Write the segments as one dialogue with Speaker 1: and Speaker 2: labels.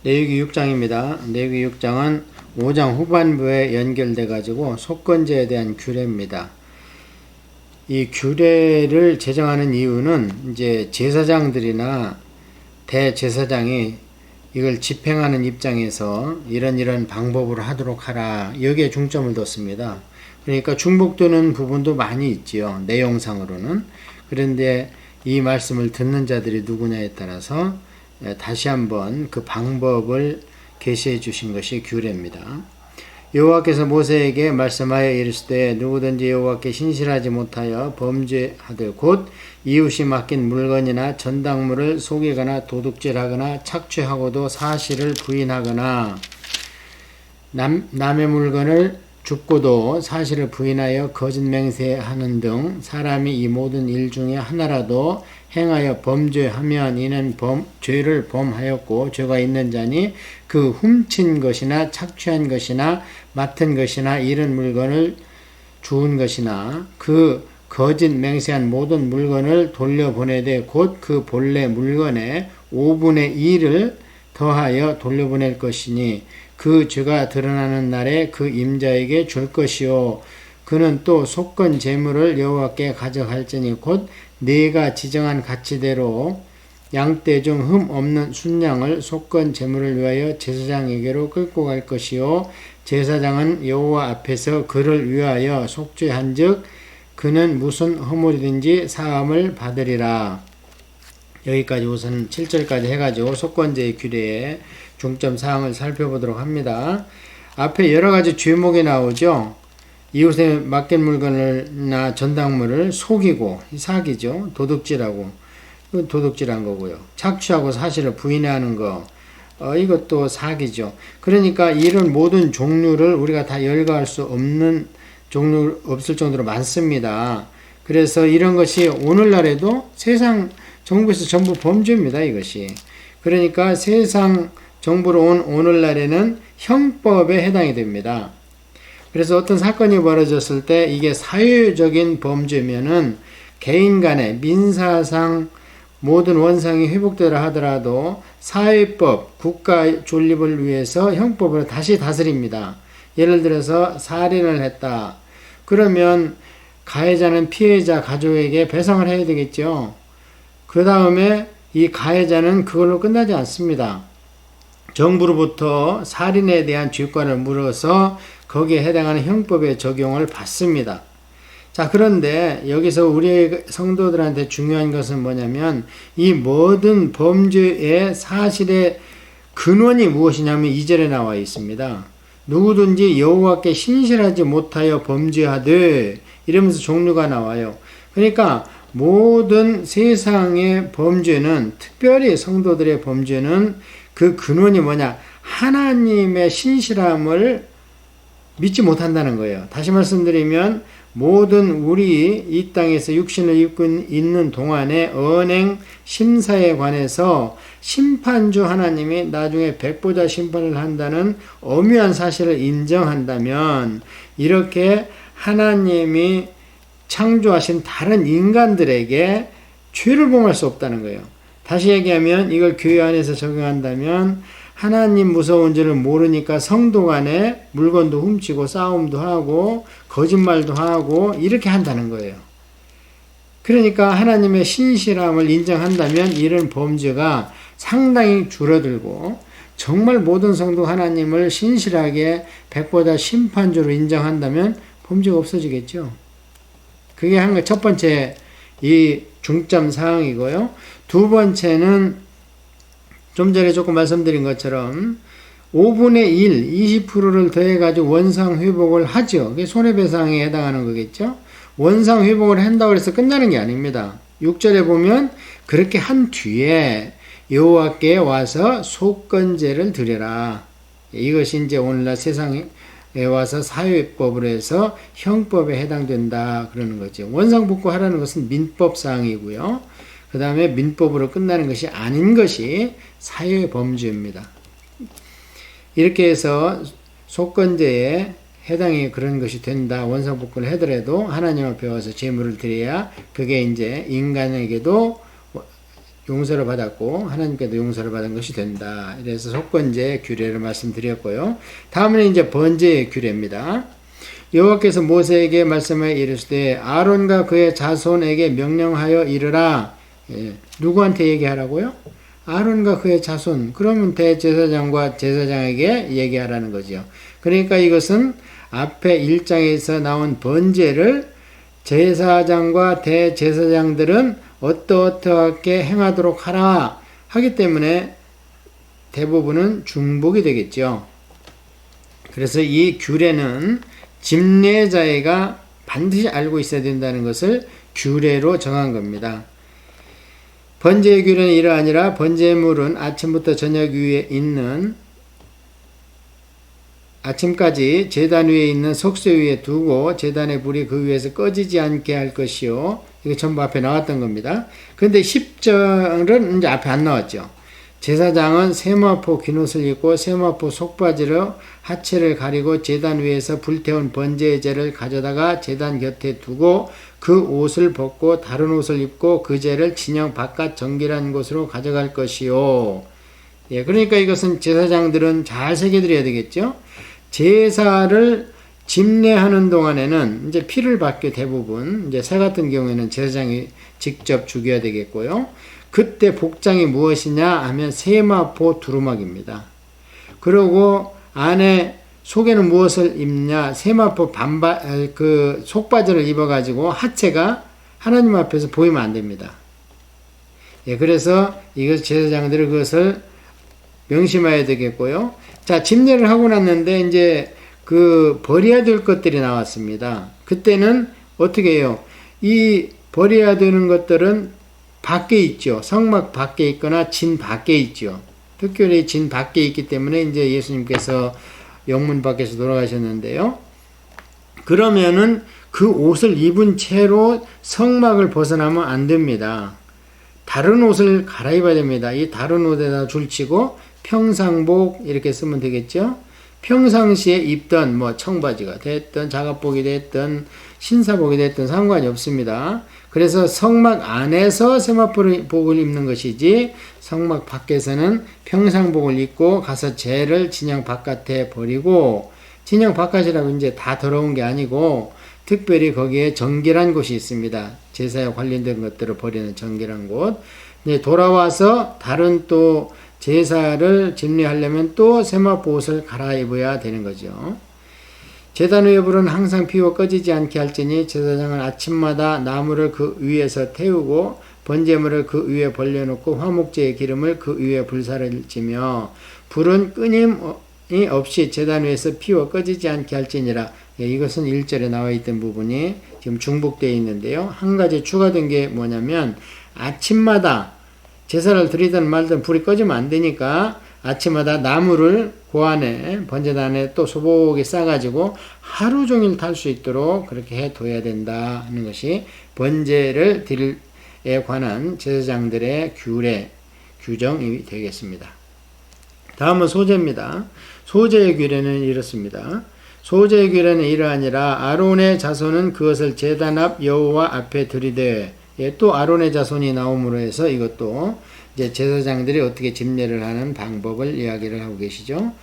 Speaker 1: 레위기 6장입니다. 레위기 6장은 5장 후반부에 연결돼 가지고 속건제에 대한 규례입니다. 이 규례를 제정하는 이유는 이제 제사장들이나 대제사장이 이걸 집행하는 입장에서 이런 방법으로 하도록 하라, 여기에 중점을 뒀습니다. 그러니까 중복되는 부분도 많이 있지요, 내용상으로는. 그런데 이 말씀을 듣는 자들이 누구냐에 따라서 다시 한번 그 방법을 계시해 주신 것이 규례입니다. 여호와께서 모세에게 말씀하여 이르시되 누구든지 여호와께 신실하지 못하여 범죄하되 곧 이웃이 맡긴 물건이나 전당물을 속이거나 도둑질하거나 착취하고도 사실을 부인하거나 남의 물건을 줍고도 사실을 부인하여 거짓 맹세하는 등 사람이 이 모든 일 중에 하나라도 행하여 범죄하면 이는 죄를 범하였고 죄가 있는 자니 그 훔친 것이나 착취한 것이나 맡은 것이나 잃은 물건을 주운 것이나 그 거짓 맹세한 모든 물건을 돌려보내되 곧 그 본래 물건의 5분의 1을 더하여 돌려보낼 것이니 그 죄가 드러나는 날에 그 임자에게 줄 것이요 그는 또 속건 제물을 여호와께 가져갈지니 곧 네가 지정한 가치대로 양떼 중 흠 없는 순양을 속건 제물을 위하여 제사장에게로 끌고 갈 것이요 제사장은 여호와 앞에서 그를 위하여 속죄한즉 그는 무슨 허물이든지 사함을 받으리라. 여기까지 우선 7절까지 해가지고 속건제의 규례의 중점 사항을 살펴보도록 합니다. 앞에 여러 가지 죄목이 나오죠. 이웃에 맡긴 물건을나 전당물을 속이고, 사기죠. 도둑질하고, 도둑질한 거고요. 착취하고 사실을 부인하는 거, 이것도 사기죠. 그러니까 이런 모든 종류를 우리가 다 열거할 수 없는 종류, 없을 정도로 많습니다. 그래서 이런 것이 오늘날에도 세상 정부에서 전부 범죄입니다, 이것이. 그러니까 세상 정부로 온 오늘날에는 형법에 해당이 됩니다. 그래서 어떤 사건이 벌어졌을 때 이게 사회적인 범죄면은 개인 간의 민사상 모든 원상이 회복되라 하더라도 사회법, 국가 존립을 위해서 형법으로 다시 다스립니다. 예를 들어서 살인을 했다. 그러면 가해자는 피해자 가족에게 배상을 해야 되겠죠. 그 다음에 이 가해자는 그걸로 끝나지 않습니다. 정부로부터 살인에 대한 죄과를 물어서 거기에 해당하는 형법의 적용을 받습니다. 자, 그런데 여기서 우리 성도들한테 중요한 것은 뭐냐면 이 모든 범죄의 사실의 근원이 무엇이냐면 2절에 나와 있습니다. 누구든지 여호와께 신실하지 못하여 범죄하되 이러면서 종류가 나와요. 그러니까 모든 세상의 범죄는, 특별히 성도들의 범죄는 그 근원이 뭐냐? 하나님의 신실함을 믿지 못한다는 거예요. 다시 말씀드리면 모든 우리 이 땅에서 육신을 입고 있는 동안에 언행 심사에 관해서 심판주 하나님이 나중에 백보자 심판을 한다는 엄유한 사실을 인정한다면 이렇게 하나님이 창조하신 다른 인간들에게 죄를 범할 수 없다는 거예요. 다시 얘기하면 이걸 교회 안에서 적용한다면 하나님 무서운 줄을 모르니까 성도 간에 물건도 훔치고 싸움도 하고 거짓말도 하고 이렇게 한다는 거예요. 그러니까 하나님의 신실함을 인정한다면 이런 범죄가 상당히 줄어들고 정말 모든 성도 하나님을 신실하게 백보자 심판주로 인정한다면 범죄가 없어지겠죠. 그게 첫 번째 이 중점 사항이고요. 두 번째는 좀 전에 조금 말씀드린 것처럼 5분의 1, 20%를 더해가지고 원상회복을 하죠. 그게 손해배상에 해당하는 거겠죠. 원상회복을 한다고 해서 끝나는 게 아닙니다. 6절에 보면 그렇게 한 뒤에 여호와께 와서 속건제를 드려라. 이것이 이제 오늘날 세상에 와서 사회법으로 해서 형법에 해당된다 그러는 거죠. 원상복구하라는 것은 민법사항이고요. 그 다음에 민법으로 끝나는 것이 아닌 것이 사회범죄입니다. 이렇게 해서 속건제에 해당이 그런 것이 된다. 원상복구를 하더라도 하나님 앞에 와서 제물을 드려야 그게 이제 인간에게도 용서를 받았고 하나님께도 용서를 받은 것이 된다. 이래서 속건제 규례를 말씀드렸고요. 다음은 이제 번제의 규례입니다. 여호와께서 모세에게 말씀하여 이르시되 아론과 그의 자손에게 명령하여 이르라. 누구한테 얘기하라고요? 아론과 그의 자손. 그러면 대제사장과 제사장에게 얘기하라는 거죠. 그러니까 이것은 앞에 1장에서 나온 번제를 제사장과 대제사장들은 어떠어떠하게 행하도록 하라 하기 때문에 대부분은 중복이 되겠죠. 그래서 이 규례는 집례자가 반드시 알고 있어야 된다는 것을 규례로 정한 겁니다. 번제의 규례는 이러하니라. 번제물은 아침부터 저녁 위에 있는 아침까지 제단 위에 있는 속쇠 위에 두고 제단의 불이 그 위에서 꺼지지 않게 할 것이요. 이거 전부 앞에 나왔던 겁니다. 그런데 10절은 이제 앞에 안 나왔죠. 제사장은 세마포 깃옷을 입고 세마포 속바지로 하체를 가리고 제단 위에서 불태운 번제의 제를 가져다가 제단 곁에 두고 그 옷을 벗고 다른 옷을 입고 그 제를 진영 바깥 정결한 곳으로 가져갈 것이요. 예, 그러니까 이것은 제사장들은 잘 새겨드려야 되겠죠. 제사를 집례하는 동안에는 이제 피를 받게 대부분 이제 새 같은 경우에는 제사장이 직접 죽여야 되겠고요. 그때 복장이 무엇이냐 하면 세마포 두루마기입니다. 그리고 안에 속에는 무엇을 입냐? 세마포 그 속바지를 입어가지고 하체가 하나님 앞에서 보이면 안 됩니다. 예, 그래서 이것 제사장들이 그것을 명심해야 되겠고요. 자, 집례를 하고 났는데 이제 그 버려야 될 것들이 나왔습니다. 그때는 어떻게 해요? 이 버려야 되는 것들은 밖에 있죠. 성막 밖에 있거나 진 밖에 있죠. 특별히 진 밖에 있기 때문에 이제 예수님께서 영문 밖에서 돌아가셨는데요. 그러면은 그 옷을 입은 채로 성막을 벗어나면 안 됩니다. 다른 옷을 갈아입어야 됩니다. 이 다른 옷에다 줄치고 평상복 이렇게 쓰면 되겠죠. 평상시에 입던 뭐 청바지가 됐든 작업복이 됐든 신사복이 됐든 상관이 없습니다. 그래서 성막 안에서 세마포복을 입는 것이지 성막 밖에서는 평상복을 입고 가서 제를 진영 바깥에 버리고, 진영 바깥이라고 이제 다 더러운 게 아니고 특별히 거기에 정결한 곳이 있습니다. 제사에 관련된 것들을 버리는 정결한 곳. 이제 돌아와서 다른 또 제사를 집례하려면 또 세마포 옷을 갈아입어야 되는 거죠. 제단 위의 불은 항상 피워 꺼지지 않게 할지니 제사장은 아침마다 나무를 그 위에서 태우고 번제물을 그 위에 벌려놓고 화목제의 기름을 그 위에 불사를 지며 불은 끊임이 없이 제단 위에서 피워 꺼지지 않게 할지니라. 예, 이것은 1절에 나와 있던 부분이 지금 중복되어 있는데요. 한 가지 추가된 게 뭐냐면 아침마다 제사를 드리든 말든 불이 꺼지면 안 되니까 아침마다 나무를 그 안에 번제단에 또 소복에 싸가지고 하루 종일 탈 수 있도록 그렇게 해둬야 된다 하는 것이 번제를 드릴에 관한 제사장들의 규정이 되겠습니다. 다음은 소제입니다. 소제의 규례는 이렇습니다. 소제의 규례는 이러하니라. 아론의 자손은 그것을 제단 앞 여호와 앞에 드리되, 예, 또 아론의 자손이 나옴으로 해서 이것도 이제 제사장들이 어떻게 집례를 하는 방법을 이야기를 하고 계시죠.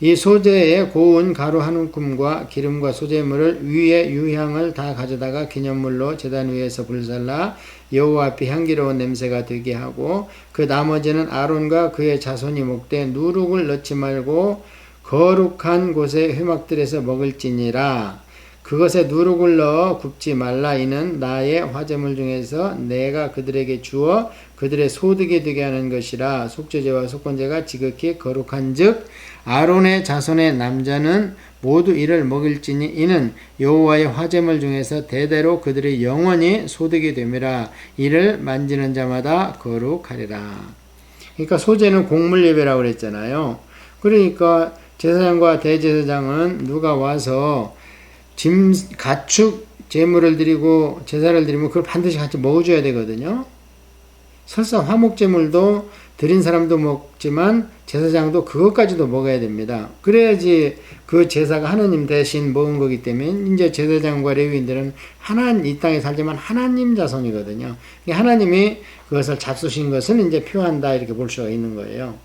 Speaker 1: 이 소제의 고운 가루 한 움큼과 기름과 소제물을 위에 유향을 다 가져다가 기념물로 제단 위에서 불살라 여호와 앞에 향기로운 냄새가 되게 하고, 그 나머지는 아론과 그의 자손이 먹되 누룩을 넣지 말고 거룩한 곳의 회막들에서 먹을지니라. 그것에 누룩을 넣어 굽지 말라. 이는 나의 화제물 중에서 내가 그들에게 주어 그들의 소득이 되게 하는 것이라. 속죄제와 속건제가 지극히 거룩한 즉 아론의 자손의 남자는 모두 이를 먹을지니 이는 여호와의 화제물 중에서 대대로 그들의 영원히 소득이 됨이라. 이를 만지는 자마다 거룩하리라. 그러니까 소제는 곡물 예배라고 그랬잖아요. 그러니까 제사장과 대제사장은 누가 와서 가축 제물을 드리고 제사를 드리면 그걸 반드시 같이 먹어줘야 되거든요. 설사 화목제물도 드린 사람도 먹지만 제사장도 그것까지도 먹어야 됩니다. 그래야지 그 제사가 하나님 대신 먹은 거기 때문에 이제 제사장과 레위인들은 이 땅에 살지만 하나님 자손이거든요. 하나님이 그것을 잡수신 것은 이제 표한다 이렇게 볼 수가 있는 거예요.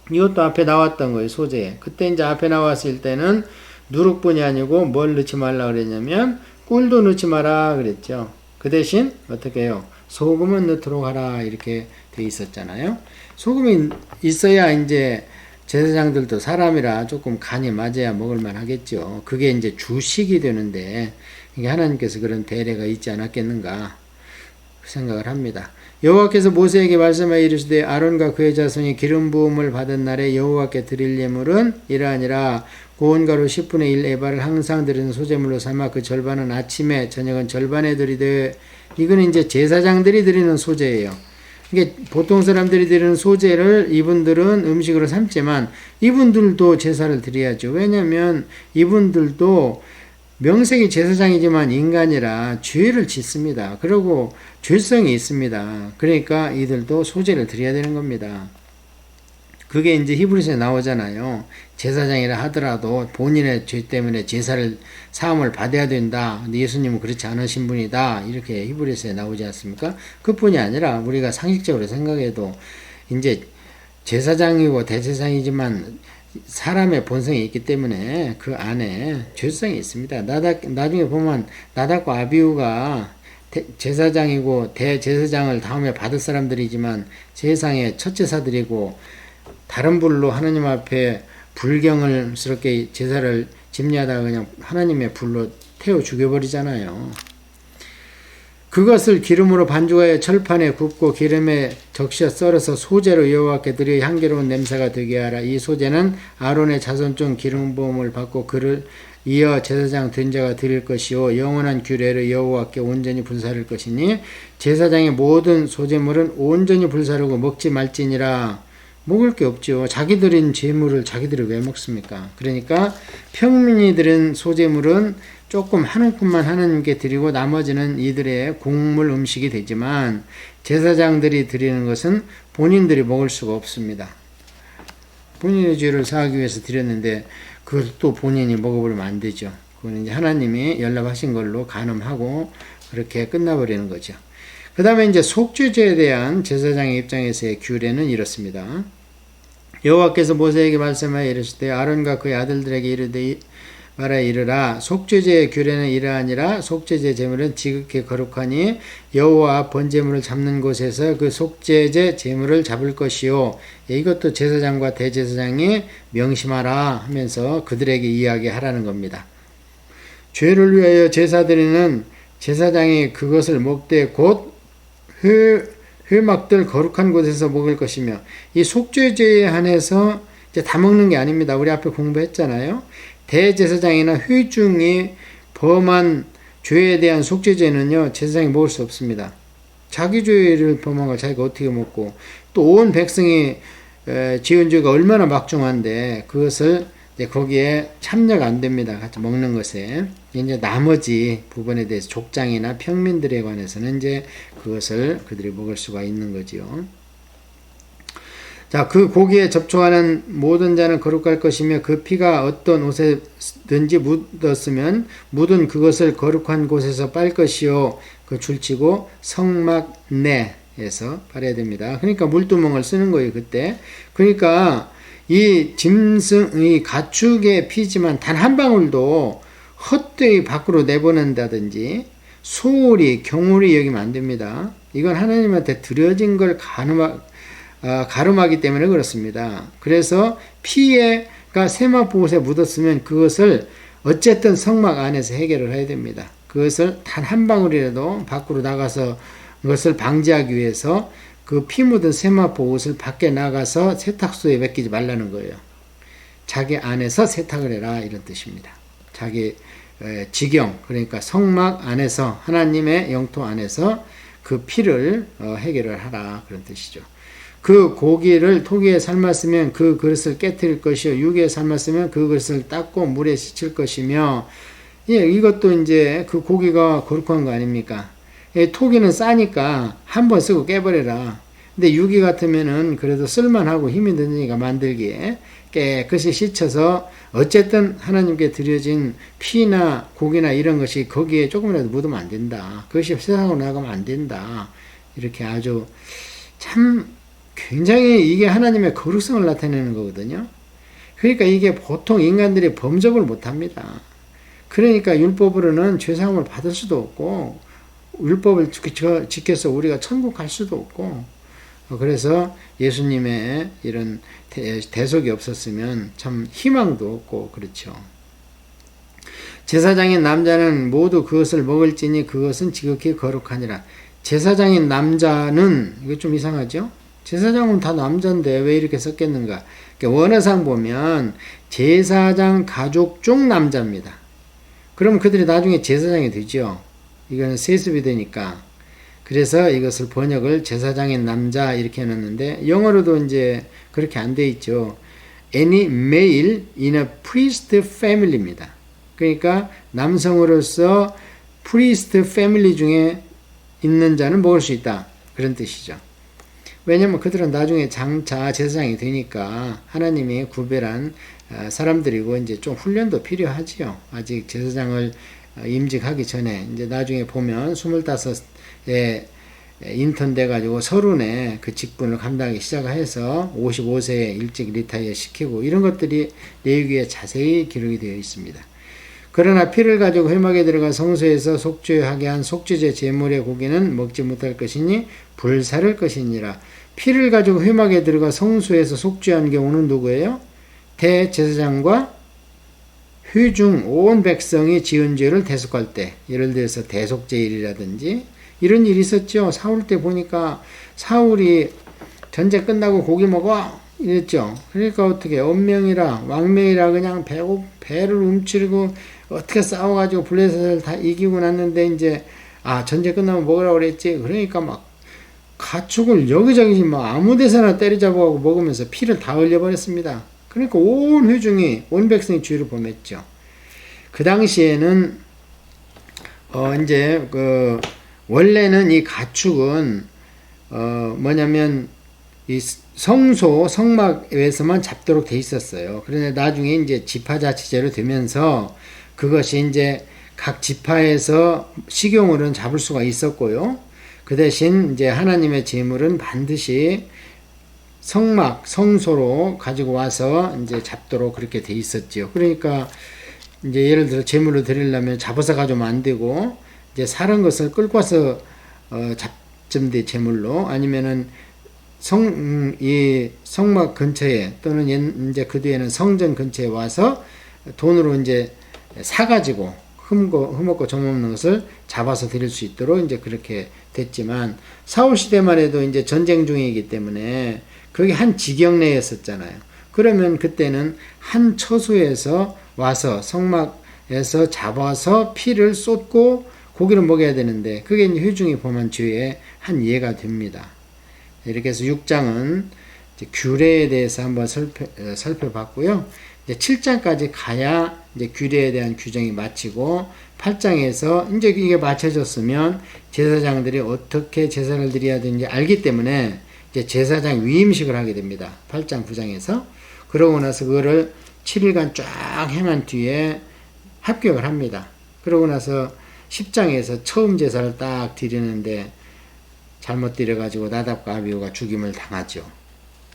Speaker 1: 이것도 앞에 나왔던 거예요. 소재. 그때 이제 앞에 나왔을 때는 누룩뿐이 아니고 뭘 넣지 말라 그랬냐면 꿀도 넣지 마라 그랬죠. 그 대신 어떻게 해요? 소금은 넣도록 하라 이렇게 돼 있었잖아요. 소금이 있어야 이제 제사장들도 사람이라 조금 간이 맞아야 먹을만 하겠죠. 그게 이제 주식이 되는데 이게 하나님께서 그런 대례가 있지 않았겠는가 생각을 합니다. 여호와께서 모세에게 말씀하여 이르시되 아론과 그의 자손이 기름 부음을 받은 날에 여호와께 드릴 예물은 이러하니라. 고운 가루 10분의 1 에바를 항상 드리는 소제물로 삼아 그 절반은 아침에 저녁은 절반에 드리되. 이거는 이제 제사장들이 드리는 소제예요. 이게 보통 사람들이 드리는 소제를 이분들은 음식으로 삼지만 이분들도 제사를 드려야죠. 왜냐하면 이분들도 명색이 제사장이지만 인간이라 죄를 짓습니다. 그리고 죄성이 있습니다. 그러니까 이들도 소제를 드려야 되는 겁니다. 그게 이제 히브리서에 나오잖아요. 제사장이라 하더라도 본인의 죄 때문에 제사를 사함을 받아야 된다. 근데 예수님은 그렇지 않으신 분이다. 이렇게 히브리서에 나오지 않습니까? 그뿐이 아니라 우리가 상식적으로 생각해도 이제 제사장이고 대제사장이지만 사람의 본성이 있기 때문에 그 안에 죄성이 있습니다. 나중에 보면 나답과 아비후가 제사장이고 대제사장을 다음에 받을 사람들이지만 세상의 첫 제사들이고 다른 불로 하나님 앞에 불경을스럽게 제사를 집례하다가 그냥 하나님의 불로 태워 죽여버리잖아요. 그것을 기름으로 반죽하여 철판에 굽고 기름에 적셔 썰어서 소제로 여호와께 드려 향기로운 냄새가 되게 하라. 이 소제는 아론의 자손 중 기름 부음을 받고 그를 이어 제사장 된 자가 드릴 것이요 영원한 규례를 여호와께 온전히 불사를 것이니 제사장의 모든 소제물은 온전히 불사르고 먹지 말지니라. 먹을 게 없죠. 자기들인 제물을 자기들이 왜 먹습니까? 그러니까 평민이 드린 소제물은 조금 한 움큼만 하나님께 드리고 나머지는 이들의 곡물 음식이 되지만 제사장들이 드리는 것은 본인들이 먹을 수가 없습니다. 본인의 죄를 사하기 위해서 드렸는데 그걸 또 본인이 먹어버리면 안 되죠. 그건 이제 하나님이 연락하신 걸로 간음하고 그렇게 끝나버리는 거죠. 그 다음에 이제 속죄제에 대한 제사장의 입장에서의 규례는 이렇습니다. 여호와께서 모세에게 말씀하여 이르시되 아론과 그의 아들들에게 이르되 말하 이르라. 속죄제의 규례는 이러하니라. 속죄제 제물은 지극히 거룩하니 여호와 앞 번제물을 잡는 곳에서 그 속죄제 제물을 잡을 것이요. 이것도 제사장과 대제사장이 명심하라 하면서 그들에게 이야기하라는 겁니다. 죄를 위하여 제사 드리는 제사장이 그것을 먹되 곧 회막들 거룩한 곳에서 먹을 것이며 이 속죄제에 한해서 이제 다 먹는 게 아닙니다. 우리 앞에 공부했잖아요. 대제사장이나 회중이 범한 죄에 대한 속죄제는요 제사장이 먹을 수 없습니다. 자기 죄를 범한 걸 자기가 어떻게 먹고 또 온 백성이 지은 죄가 얼마나 막중한데 그것을 이제 거기에 참여가 안 됩니다. 같이 먹는 것에. 이제 나머지 부분에 대해서 족장이나 평민들에 관해서는 이제 그것을 그들이 먹을 수가 있는 거지요. 자, 그 고기에 접촉하는 모든 자는 거룩할 것이며 그 피가 어떤 옷에든지 묻었으면 묻은 그것을 거룩한 곳에서 빨 것이요. 그 줄치고 성막 내에서 빨아야 됩니다. 그러니까 물두멍을 쓰는 거예요, 그때. 그러니까 이 가축의 피지만 단 한 방울도 헛되이 밖으로 내보낸다든지 소홀히 경홀히 여기면 안 됩니다. 이건 하나님한테 드려진 걸 가름하기 때문에 그렇습니다. 그래서 피가 세막 보옷에 묻었으면 그것을 어쨌든 성막 안에서 해결을 해야 됩니다. 그것을 단 한 방울이라도 밖으로 나가서 그것을 방지하기 위해서 그 피 묻은 세마포 옷을 밖에 나가서 세탁소에 맡기지 말라는 거예요. 자기 안에서 세탁을 해라 이런 뜻입니다. 자기 지경 그러니까 성막 안에서 하나님의 영토 안에서 그 피를 해결을 하라 그런 뜻이죠. 그 고기를 토기에 삶았으면 그 그릇을 깨뜨릴 것이요 육에 삶았으면 그 그릇을 닦고 물에 씻을 것이며 이것도 이제 그 고기가 거룩한 거 아닙니까? 토기는 싸니까 한 번 쓰고 깨버려라. 근데 유기 같으면은 그래도 쓸만하고 힘이 드니까 만들기에 깨끗이 씻혀서 어쨌든 하나님께 드려진 피나 고기나 이런 것이 거기에 조금이라도 묻으면 안 된다. 그것이 세상으로 나가면 안 된다. 이렇게 아주 참 굉장히 이게 하나님의 거룩성을 나타내는 거거든요. 그러니까 이게 보통 인간들이 범접을 못합니다. 그러니까 율법으로는 죄사함을 받을 수도 없고 율법을 지켜서 우리가 천국 갈 수도 없고 그래서 예수님의 이런 대속이 없었으면 참 희망도 없고 그렇죠. 제사장인 남자는 모두 그것을 먹을지니 그것은 지극히 거룩하니라. 제사장인 남자는 이거 좀 이상하죠? 제사장은 다 남자인데 왜 이렇게 썼겠는가? 원어상 보면 제사장 가족 중 남자입니다. 그럼 그들이 나중에 제사장이 되죠. 이거는 세습이 되니까. 그래서 이것을 번역을 제사장인 남자 이렇게 해놨는데 영어로도 이제 그렇게 안 돼 있죠. Any male in a priest family입니다. 그러니까 남성으로서 priest family 중에 있는 자는 먹을 수 있다. 그런 뜻이죠. 왜냐면 그들은 나중에 장차 제사장이 되니까 하나님이 구별한 사람들이고 이제 좀 훈련도 필요하지요. 아직 제사장을 임직하기 전에 이제 나중에 보면 25에 인턴 돼가지고 30에 그 직분을 감당하기 시작해서 55세에 일찍 리타이어 시키고 이런 것들이 레위기에 자세히 기록이 되어 있습니다. 그러나 피를 가지고 회막에 들어가 성소에서 속죄하게 한 속죄제 제물의 고기는 먹지 못할 것이니 불사를 것이니라. 피를 가지고 회막에 들어가 성소에서 속죄한 경우는 누구예요? 대제사장과 회중 온 백성이 지은 죄를 대속할 때, 예를 들어서 대속죄일이라든지 이런 일이 있었죠. 사울 때 보니까 사울이 전쟁 끝나고 고기 먹어 이랬죠. 그러니까 어떻게 언명이라 왕명이라 그냥 배를 움츠리고 어떻게 싸워가지고 블레셋을 다 이기고 났는데 이제 전쟁 끝나면 먹으라고 그랬지. 그러니까 막 가축을 여기저기 막 아무 데서나 때려잡아가고 먹으면서 피를 다 흘려버렸습니다. 그러니까 온 회중이 온 백성이 주의를 범했죠. 그 당시에는 이제 원래는 이 가축은 뭐냐면 이 성소 성막에서만 잡도록 돼 있었어요. 그런데 나중에 이제 지파자치제로 되면서 그것이 이제 각 지파에서 식용으로는 잡을 수가 있었고요. 그 대신 이제 하나님의 제물은 반드시 성막, 성소로 가지고 와서 이제 잡도록 그렇게 돼 있었죠. 그러니까 이제 예를 들어 제물을 드리려면 잡아서 가져오면 안 되고 이제 사는 것을 끌고 와서 잡점대 제물로 아니면은 이 성막 근처에 또는 이제 그 뒤에는 성전 근처에 와서 돈으로 이제 사가지고 흠없고 점없는 것을 잡아서 드릴 수 있도록 이제 그렇게 됐지만 사울 시대만 해도 이제 전쟁 중이기 때문에 그게 한 지경 내였었잖아요. 그러면 그때는 한 처소에서 와서 성막에서 잡아서 피를 쏟고 고기를 먹여야 되는데 그게 이제 회중이 범한 죄의 한 예가 됩니다. 이렇게 해서 6장은 이제 규례에 대해서 한번 살펴봤고요. 이제 7장까지 가야 이제 규례에 대한 규정이 마치고 8장에서 이제 이게 마쳐졌으면 제사장들이 어떻게 제사를 드려야 되는지 알기 때문에 이제 제사장 위임식을 하게 됩니다. 8장 9장에서 그러고 나서 그거를 7일간 쫙 행한 뒤에 합격을 합니다. 그러고 나서 10장에서 처음 제사를 딱 드리는데 잘못 드려가지고 나답과 아비후가 죽임을 당하죠.